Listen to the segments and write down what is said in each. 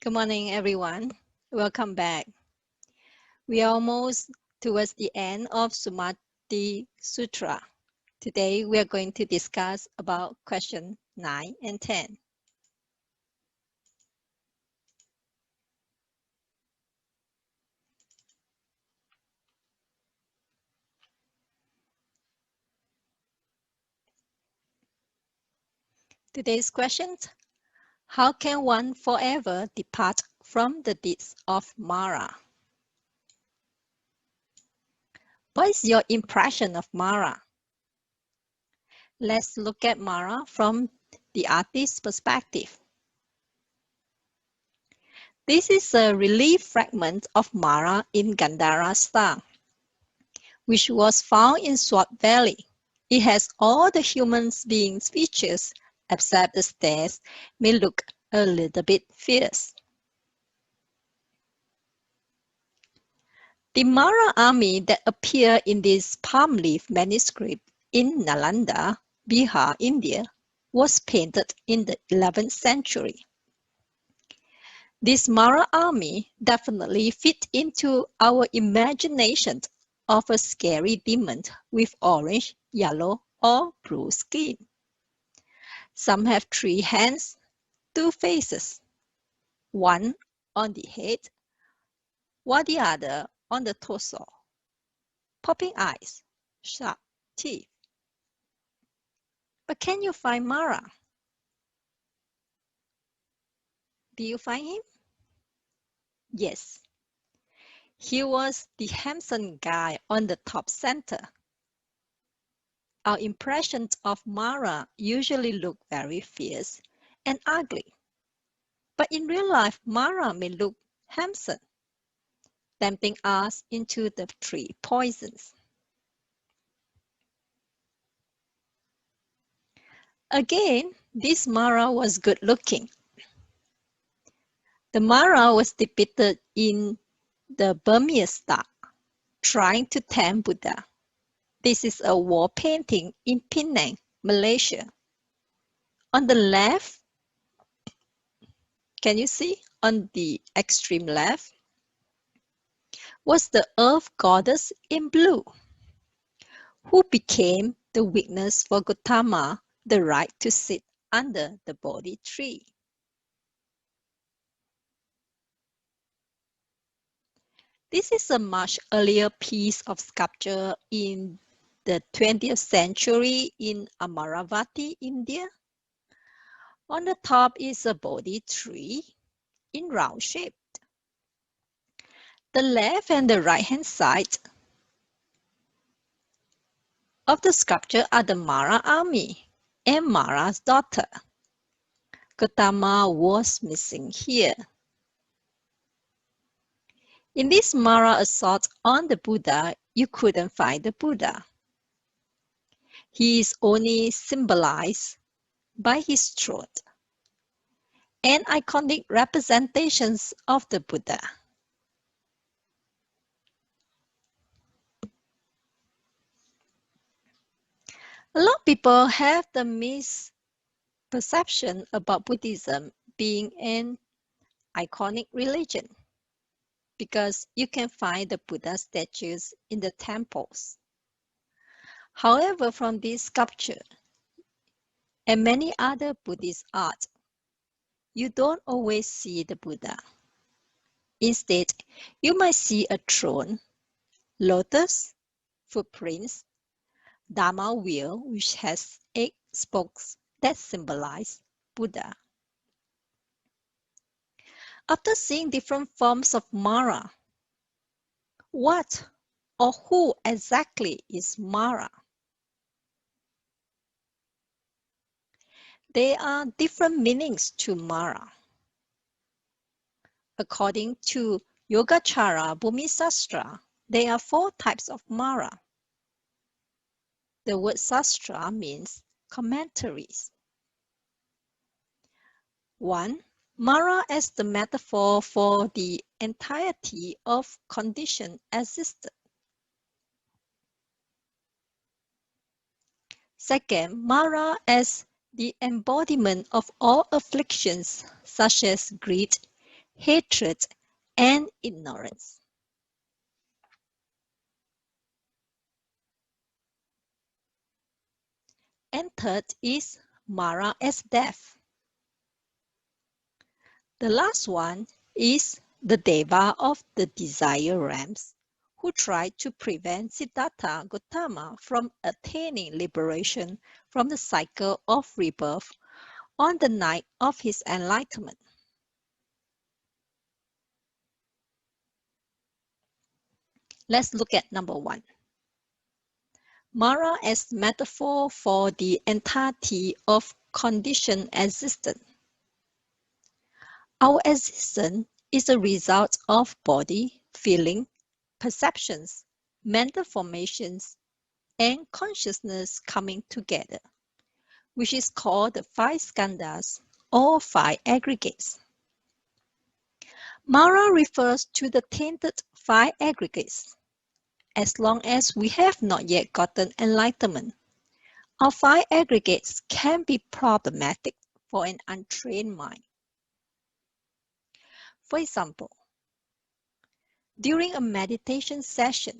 Good morning, everyone. Welcome back. We are almost towards the end of Sumati Sutra. Today, we are going to discuss about question 9 and 10. Today's questions: how can one forever depart from the deeds of Mara? What is your impression of Mara? Let's look at Mara from the artist's perspective. This is a relief fragment of Mara in Gandhara style, which was found in Swat Valley. It has all the human being's features, except the stairs may look a little bit fierce. The Mara army that appear in this palm leaf manuscript in Nalanda, Bihar, India, was painted in the 11th century. This Mara army definitely fit into our imagination of a scary demon with orange, yellow, or blue skin. Some have 3 hands, 2 faces, one on the head, while the other on the torso, popping eyes, sharp teeth. But can you find Mara? Do you find him? Yes. He was the handsome guy on the top center. Our impressions of Mara usually look very fierce and ugly. But in real life, Mara may look handsome, tempting us into the 3 poisons. Again, this Mara was good looking. The Mara was depicted in the Burmese style, trying to tame Buddha. This is a wall painting in Penang, Malaysia. On the left, can you see? On the extreme left was the earth goddess in blue, who became the witness for Gautama, the right to sit under the Bodhi tree. This is a much earlier piece of sculpture in the 20th century in Amaravati, India. On the top is a Bodhi tree in round shape. The left and the right hand side of the sculpture are the Mara army and Mara's daughter. Gautama was missing here. In this Mara assault on the Buddha, you couldn't find the Buddha. He is only symbolized by his throat and iconic representations of the Buddha. A lot of people have the misperception about Buddhism being an iconic religion because you can find the Buddha statues in the temples. However, from this sculpture and many other Buddhist art, you don't always see the Buddha. Instead, you might see a throne, lotus, footprints, Dharma wheel, which has 8 spokes that symbolize Buddha. After seeing different forms of Mara, what or who exactly is Mara? There are different meanings to Mara. According to Yogacara Bhumisastra, there are 4 types of Mara. The word Sastra means commentaries. 1. Mara as the metaphor for the entirety of conditioned existence. Second, Mara as the embodiment of all afflictions such as greed, hatred, and ignorance. And third is Mara as death. The last one is the Deva of the desire realms, who tried to prevent Siddhartha Gautama from attaining liberation from the cycle of rebirth on the night of his enlightenment. Let's look at number 1. Mara as metaphor for the entirety of conditioned existence. Our existence is a result of body, feeling, perceptions, mental formations, and consciousness coming together, which is called the 5 skandhas or 5 aggregates. Mara refers to the tainted 5 aggregates. As long as we have not yet gotten enlightenment, our 5 aggregates can be problematic for an untrained mind. For example, during a meditation session,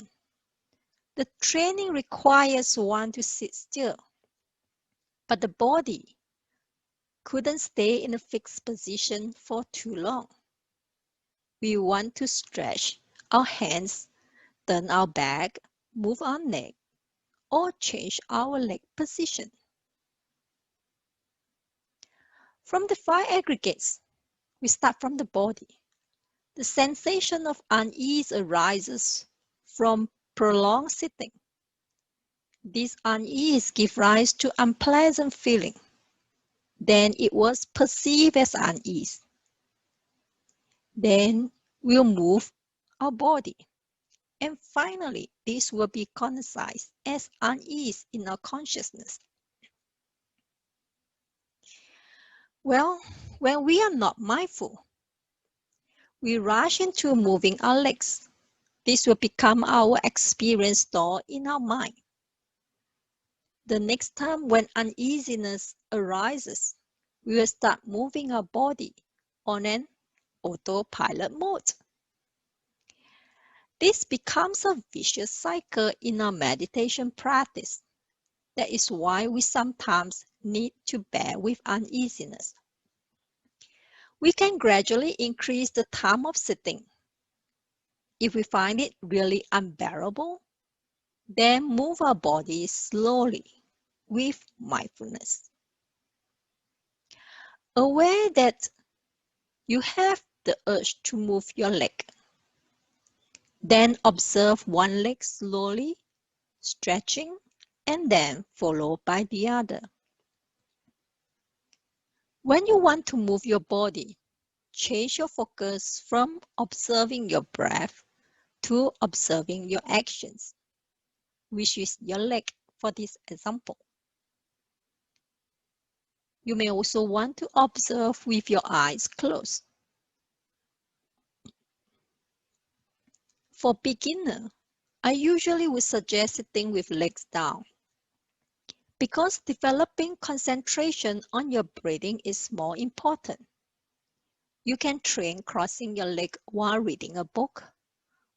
the training requires one to sit still, but the body couldn't stay in a fixed position for too long. We want to stretch our hands, turn our back, move our neck, or change our leg position. From the 5 aggregates, we start from the body. The sensation of unease arises from prolonged sitting. This unease gives rise to unpleasant feeling. Then it was perceived as unease. Then we'll move our body. And finally, this will be cognized as unease in our consciousness. Well, when we are not mindful, we rush into moving our legs. This will become our experience stored in our mind. The next time when uneasiness arises, we will start moving our body on an autopilot mode. This becomes a vicious cycle in our meditation practice. That is why we sometimes need to bear with uneasiness. We can gradually increase the time of sitting. If we find it really unbearable, then move our body slowly with mindfulness. Aware that you have the urge to move your leg. Then observe one leg slowly, stretching, and then followed by the other. When you want to move your body, change your focus from observing your breath to observing your actions, which is your leg for this example. You may also want to observe with your eyes closed. For beginner, I usually would suggest sitting with legs down, because developing concentration on your breathing is more important. You can train crossing your leg while reading a book,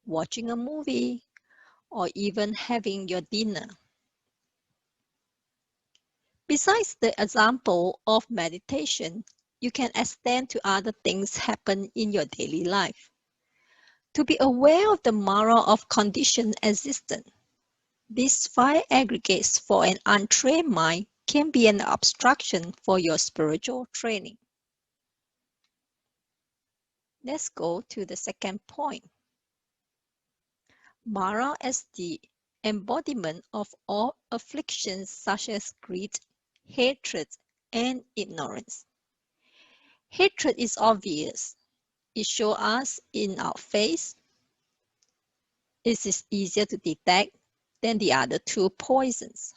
watching a movie, or even having your dinner. Besides the example of meditation, you can extend to other things happen in your daily life. To be aware of the Mara of conditioned existence, these 5 aggregates for an untrained mind can be an obstruction for your spiritual training. Let's go to the second point. Mara as the embodiment of all afflictions such as greed, hatred, and ignorance. Hatred is obvious. It shows us in our face. It is easier to detect than the other 2 poisons.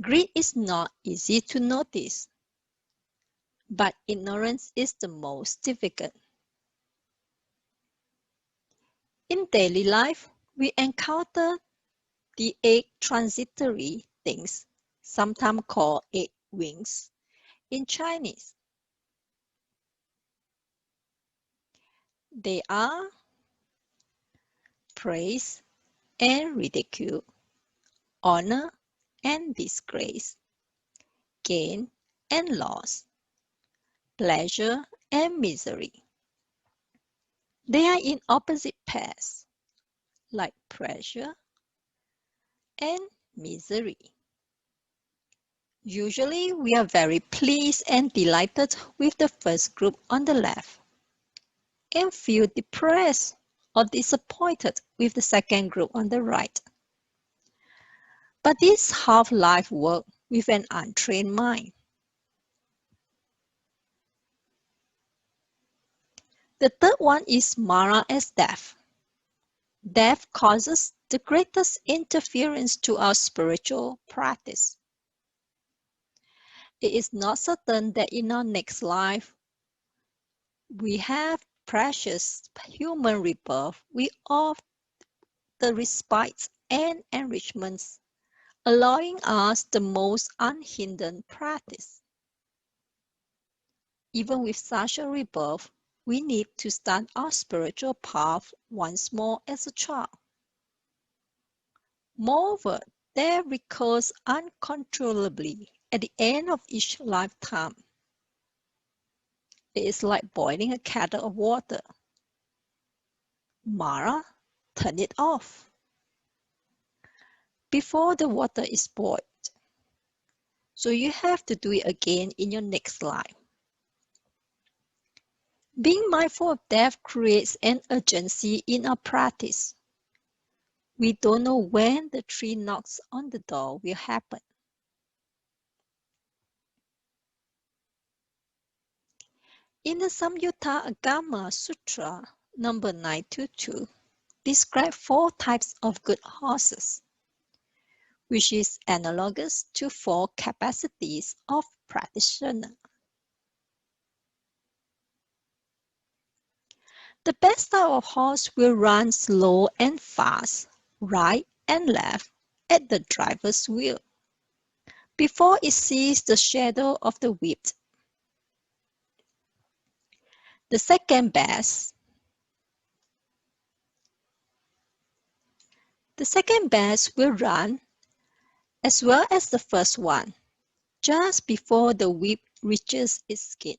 Greed is not easy to notice, but ignorance is the most difficult. In daily life, we encounter the 8 transitory things, sometimes called 8 wings in Chinese. They are praise and ridicule, honor and disgrace, gain and loss, pleasure and misery. They are in opposite pairs, like pleasure and misery. Usually, we are very pleased and delighted with the first group on the left, and feel depressed or disappointed with the second group on the right. But this half-life work with an untrained mind. The third one is Mara as death. Death causes the greatest interference to our spiritual practice. It is not certain that in our next life we have precious human rebirth with all the respites and enrichments, allowing us the most unhindered practice. Even with such a rebirth, we need to start our spiritual path once more as a child. Moreover, death recurs uncontrollably at the end of each lifetime. It is like boiling a kettle of water. Mara, turn it off before the water is boiled. So you have to do it again in your next life. Being mindful of death creates an urgency in our practice. We don't know when the three knocks on the door will happen. In the Samyutta Agama Sutra, number 922, describe 4 types of good horses, which is analogous to 4 capacities of practitioner. The best type of horse will run slow and fast, right and left at the driver's wheel, before it sees the shadow of the whip. The second best will run as well as the first one, just before the whip reaches its skin.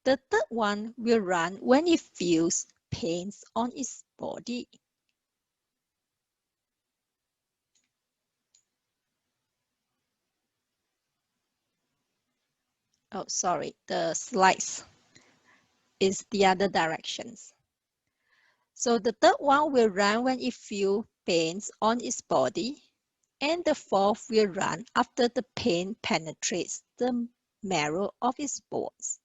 The third one will run when it feels pains on its body. Oh, sorry, the slides is the other directions. So the third one will run when it feels pains on its body, and the fourth will run after the pain penetrates the marrow of its bones.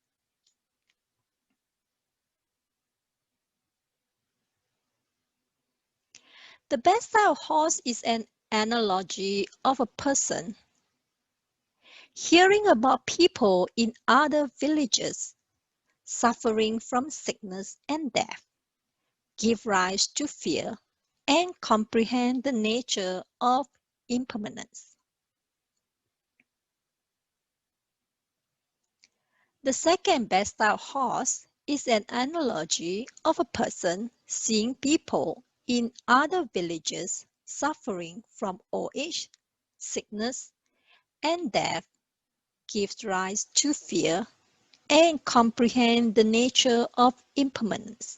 The best style of horse is an analogy of a person. Hearing about people in other villages suffering from sickness and death give rise to fear and comprehend the nature of impermanence. The second best style horse is an analogy of a person seeing people in other villages suffering from old age, sickness, and death gives rise to fear and comprehend the nature of impermanence.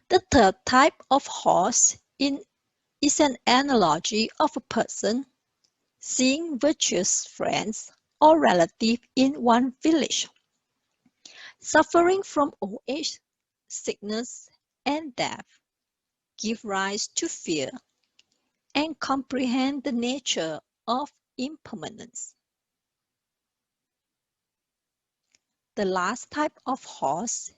The third type of horse is an analogy of a person seeing virtuous friends or relatives in one village, suffering from old age, sickness, and death, give rise to fear and comprehend the nature of impermanence. The last type of horse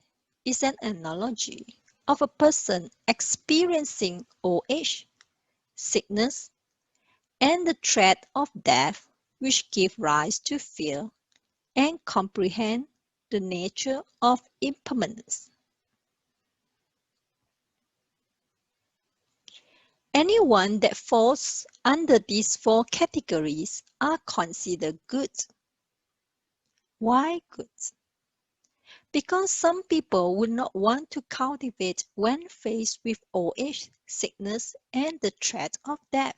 is an analogy of a person experiencing old age, sickness, and the threat of death, which give rise to fear and comprehend the nature of impermanence. Anyone that falls under these 4 categories are considered good. Why good? Because some people would not want to cultivate when faced with old age, sickness, and the threat of death.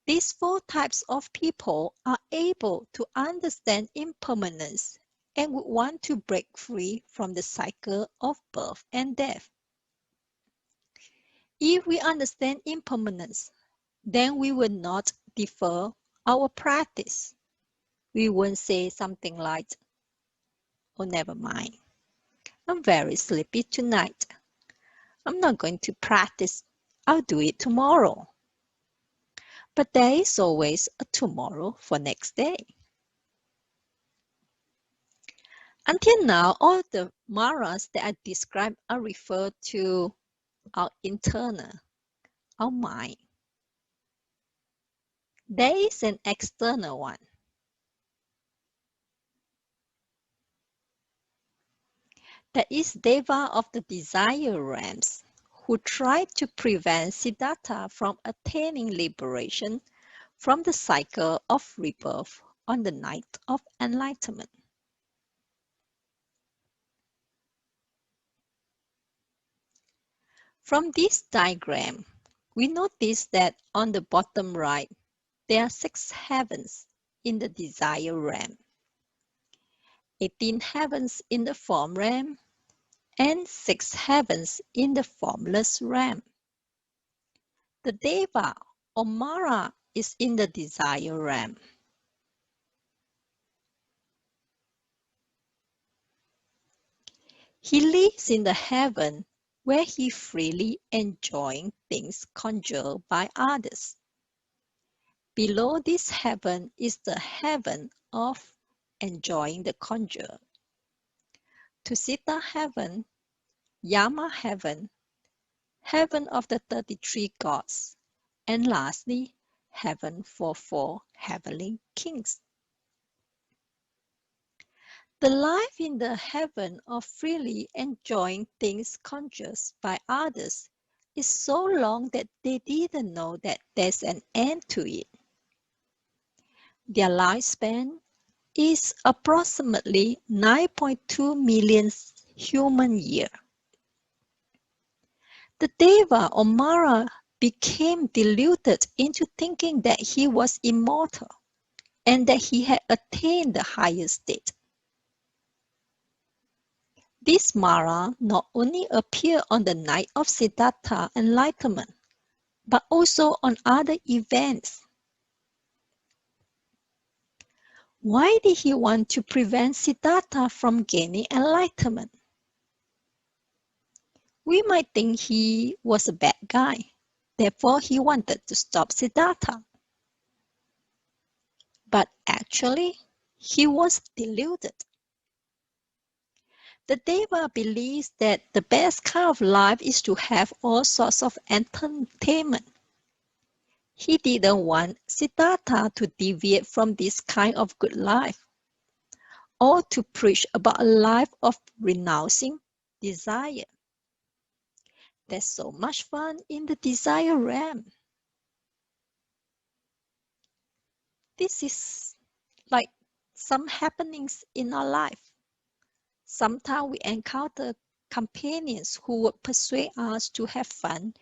These four types of people are able to understand impermanence and would want to break free from the cycle of birth and death. If we understand impermanence, then we will not defer our practice. We won't say something like, oh, never mind. I'm very sleepy tonight. I'm not going to practice. I'll do it tomorrow. But there is always a tomorrow for next day. Until now, all the maras that I described are referred to our internal, our mind. There is an external one. That is Deva of the desire realms, who tried to prevent Siddhartha from attaining liberation from the cycle of rebirth on the night of enlightenment. From this diagram, we notice that on the bottom right, there are 6 heavens in the desire realm, 18 heavens in the form realm, and 6 heavens in the formless realm. The Deva or Mara is in the desire realm. He lives in the heaven where he freely enjoying things conjured by others. Below this heaven is the heaven of enjoying the conjure. Tusita heaven, Yama heaven, heaven of the 33 gods, and lastly, heaven for 4 heavenly kings. The life in the heaven of freely enjoying things conjured by others is so long that they didn't know that there's an end to it. Their lifespan is approximately 9.2 million human years. The Deva or Mara became deluded into thinking that he was immortal and that he had attained the highest state. This Mara not only appeared on the night of Siddhartha enlightenment, but also on other events. Why did he want to prevent Siddhartha from gaining enlightenment? We might think he was a bad guy, therefore he wanted to stop Siddhartha. But actually, he was deluded. The Deva believes that the best kind of life is to have all sorts of entertainment. He didn't want Siddhartha to deviate from this kind of good life, or to preach about a life of renouncing desire. There's so much fun in the desire realm. This is like some happenings in our life. Sometimes we encounter companions who would persuade us to have fun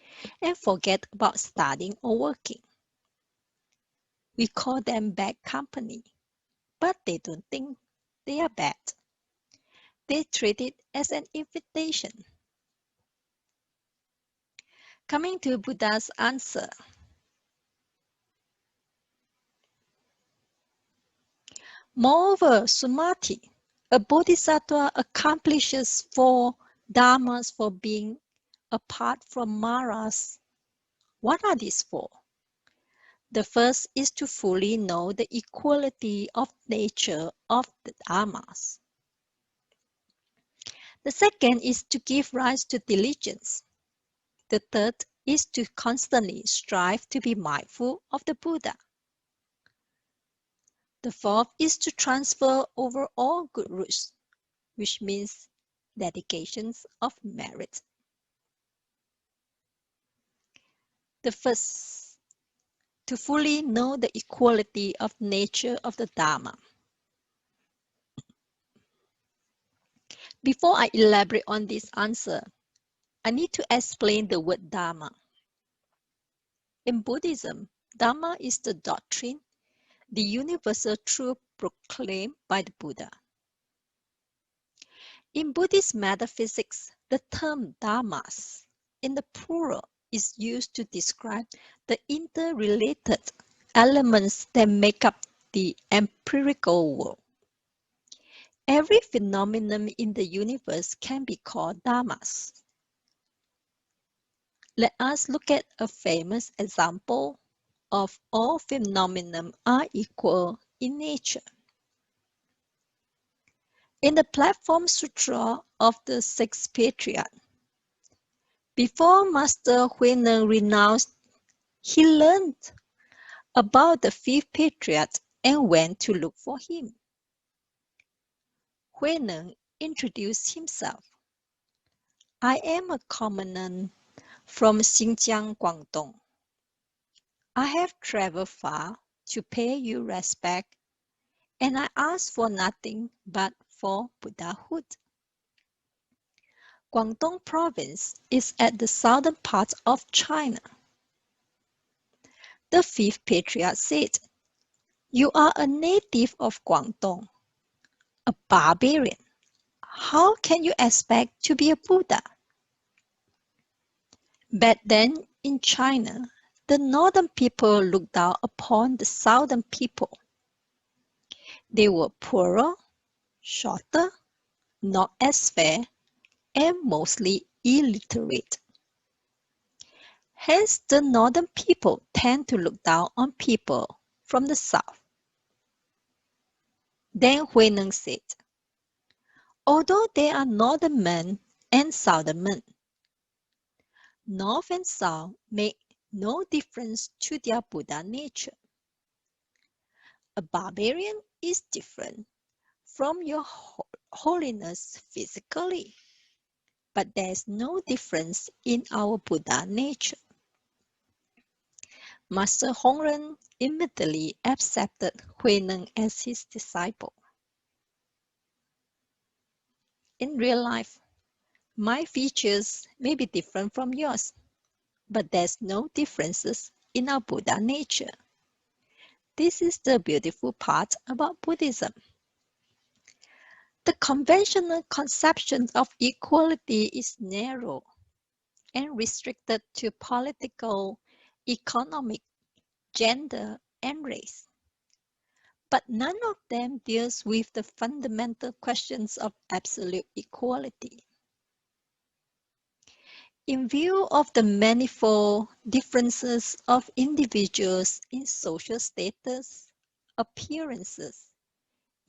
and forget about studying or working. We call them bad company, but they don't think they are bad. They treat it as an invitation. Coming to Buddha's answer. Moreover, Sumati, a bodhisattva accomplishes 4 dharmas for being apart from maras. What are these 4? The first is to fully know the equality of nature of the dharmas. The second is to give rise to diligence. The third is to constantly strive to be mindful of the Buddha. The fourth is to transfer over all good roots, which means dedications of merit. The first, to fully know the equality of nature of the Dharma. Before I elaborate on this answer, I need to explain the word Dharma. In Buddhism, Dharma is the doctrine, the universal truth proclaimed by the Buddha. In Buddhist metaphysics, the term dharmas in the plural is used to describe the interrelated elements that make up the empirical world. Every phenomenon in the universe can be called dharmas. Let us look at a famous example of all phenomena are equal in nature. In the Platform Sutra of the Sixth Patriarch, before Master Huineng renounced, he learned about the fifth patriarch and went to look for him. Huineng introduced himself. I am a commoner from Xinjiang, Guangdong. I have traveled far to pay you respect, and I ask for nothing but for Buddhahood. Guangdong province is at the southern part of China. The fifth patriarch said, "You are a native of Guangdong, a barbarian. How can you expect to be a Buddha?" Back then in China, the northern people looked down upon the southern people. They were poorer, shorter, not as fair, and mostly illiterate. Hence, the northern people tend to look down on people from the south. Then Huineng said, "Although there are northern men and southern men, north and south make no difference to their Buddha nature. A barbarian is different from your holiness physically, but there is no difference in our Buddha nature." Master Hongren immediately accepted Huineng as his disciple. In real life, my features may be different from yours, but there's no differences in our Buddha nature. This is the beautiful part about Buddhism. The conventional conception of equality is narrow and restricted to political, economic, gender, and race. But none of them deals with the fundamental questions of absolute equality. In view of the manifold differences of individuals in social status, appearances,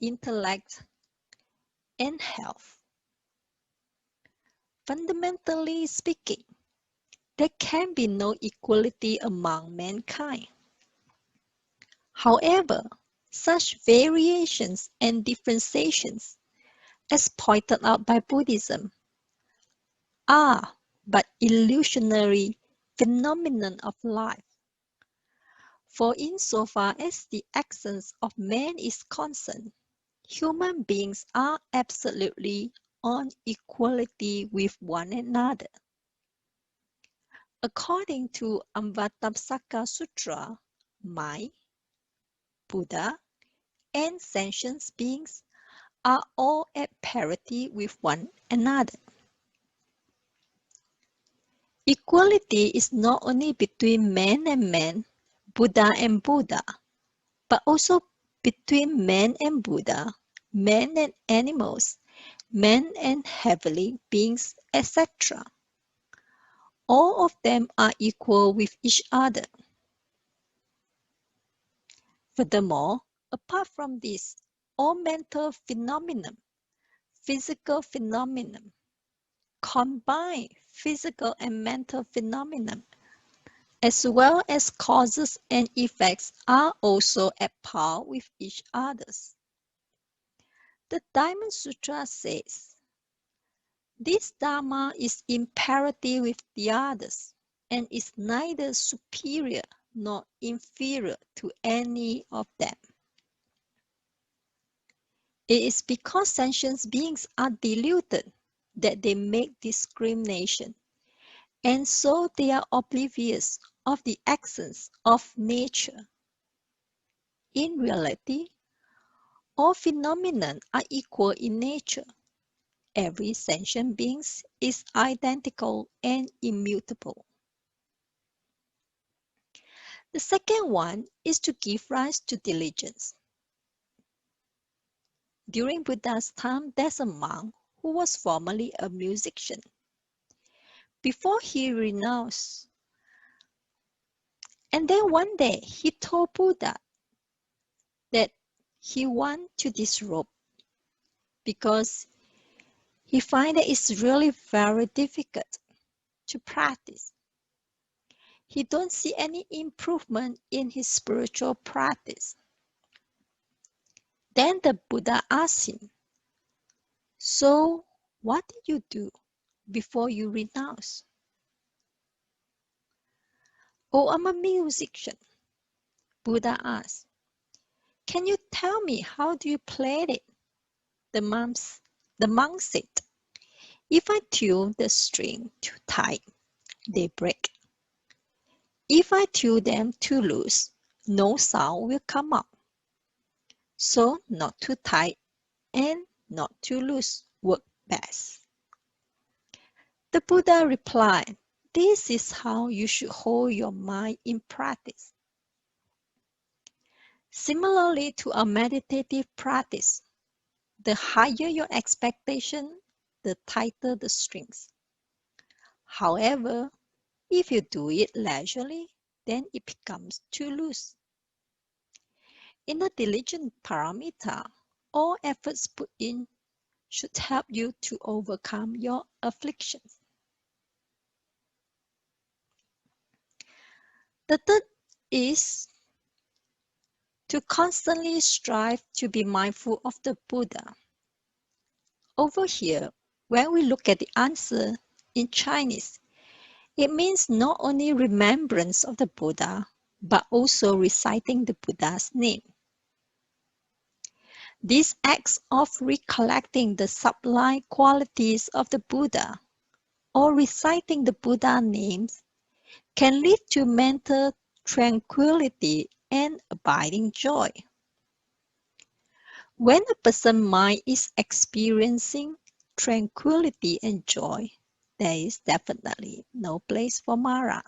intellect, and health, fundamentally speaking, there can be no equality among mankind. However, such variations and differentiations, as pointed out by Buddhism, are but illusionary phenomenon of life. For insofar as the essence of man is concerned, human beings are absolutely on equality with one another. According to Avatamsaka Sutra, mind, Buddha, and sentient beings are all at parity with one another. Equality is not only between man and man, Buddha and Buddha, but also between man and Buddha, man and animals, man and heavenly beings, etc. All of them are equal with each other. Furthermore, apart from this, all mental phenomena, physical phenomena, combined physical and mental phenomena, as well as causes and effects, are also at par with each other. The Diamond Sutra says, "This Dharma is in parity with the others and is neither superior nor inferior to any of them." It is because sentient beings are deluded that they make discrimination, and so they are oblivious of the essence of nature. In reality, all phenomena are equal in nature. Every sentient being is identical and immutable. The second one is to give rise to diligence. During Buddha's time, there's a monk who was formerly a musician. Before he renounced, and then one day he told Buddha that he wants to disrobe because he finds that it's really very difficult to practice. He don't see any improvement in his spiritual practice. Then the Buddha asked him, "So what did you do before you renounced?" "Oh, I'm a musician," Buddha asked. "Can you tell me how do you play it?" The monk said, "If I tune the string too tight, they break. If I tune them too loose, no sound will come out. So not too tight and not too loose work best." The Buddha replied, "This is how you should hold your mind in practice." Similarly to a meditative practice, the higher your expectation, the tighter the strings. However, if you do it leisurely, then it becomes too loose. In the diligent paramita, all efforts put in should help you to overcome your afflictions. The third is to constantly strive to be mindful of the Buddha. Over here, when we look at the answer in Chinese, it means not only remembrance of the Buddha, but also reciting the Buddha's name. This acts of recollecting the sublime qualities of the Buddha or reciting the Buddha names can lead to mental tranquility and abiding joy. When a person's mind is experiencing tranquility and joy, there is definitely no place for Mara.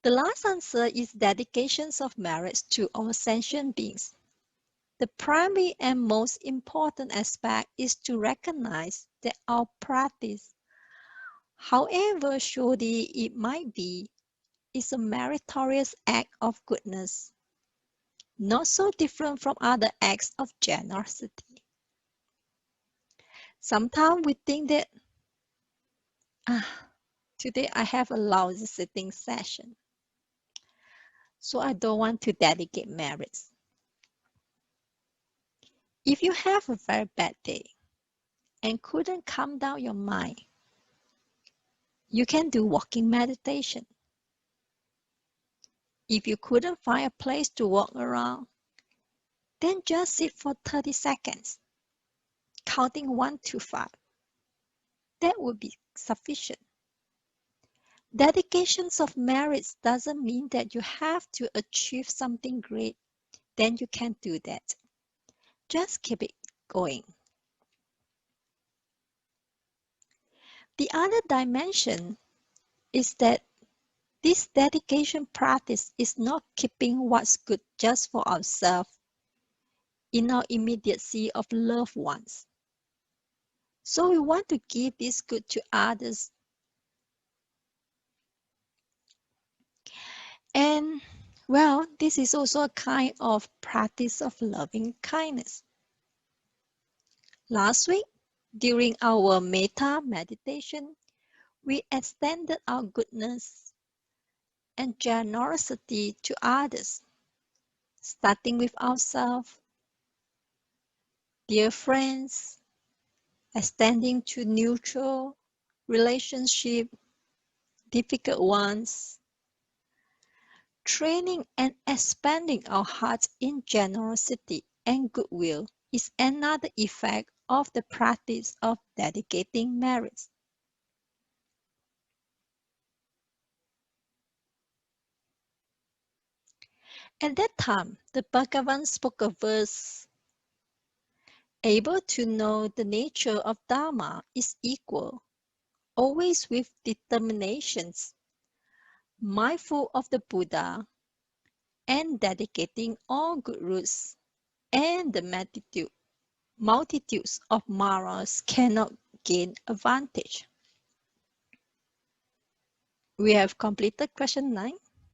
The last answer is dedications of merits to all sentient beings. The primary and most important aspect is to recognize that our practice, however shoddy it might be, is a meritorious act of goodness, not so different from other acts of generosity. Sometimes we think that, today I have a lousy sitting session, so I don't want to dedicate merits. If you have a very bad day and couldn't calm down your mind, you can do walking meditation. If you couldn't find a place to walk around, then just sit for 30 seconds, counting 1 to 5. That would be sufficient. Dedications of merits doesn't mean that you have to achieve something great, then you can do that. Just keep it going. The other dimension is that this dedication practice is not keeping what's good just for ourselves in our immediacy of loved ones. So we want to give this good to others. And well, this is also a kind of practice of loving kindness. Last week, during our metta meditation, we extended our goodness and generosity to others, starting with ourselves, dear friends, extending to neutral relationship, difficult ones, Training and expanding our hearts in generosity and goodwill is another effect of the practice of dedicating merits. At that time, the Bhagavan spoke a verse, able to know the nature of Dharma is equal, always with determinations, mindful of the Buddha, and dedicating all good roots, and the multitudes of Maras cannot gain advantage. We have completed question 9.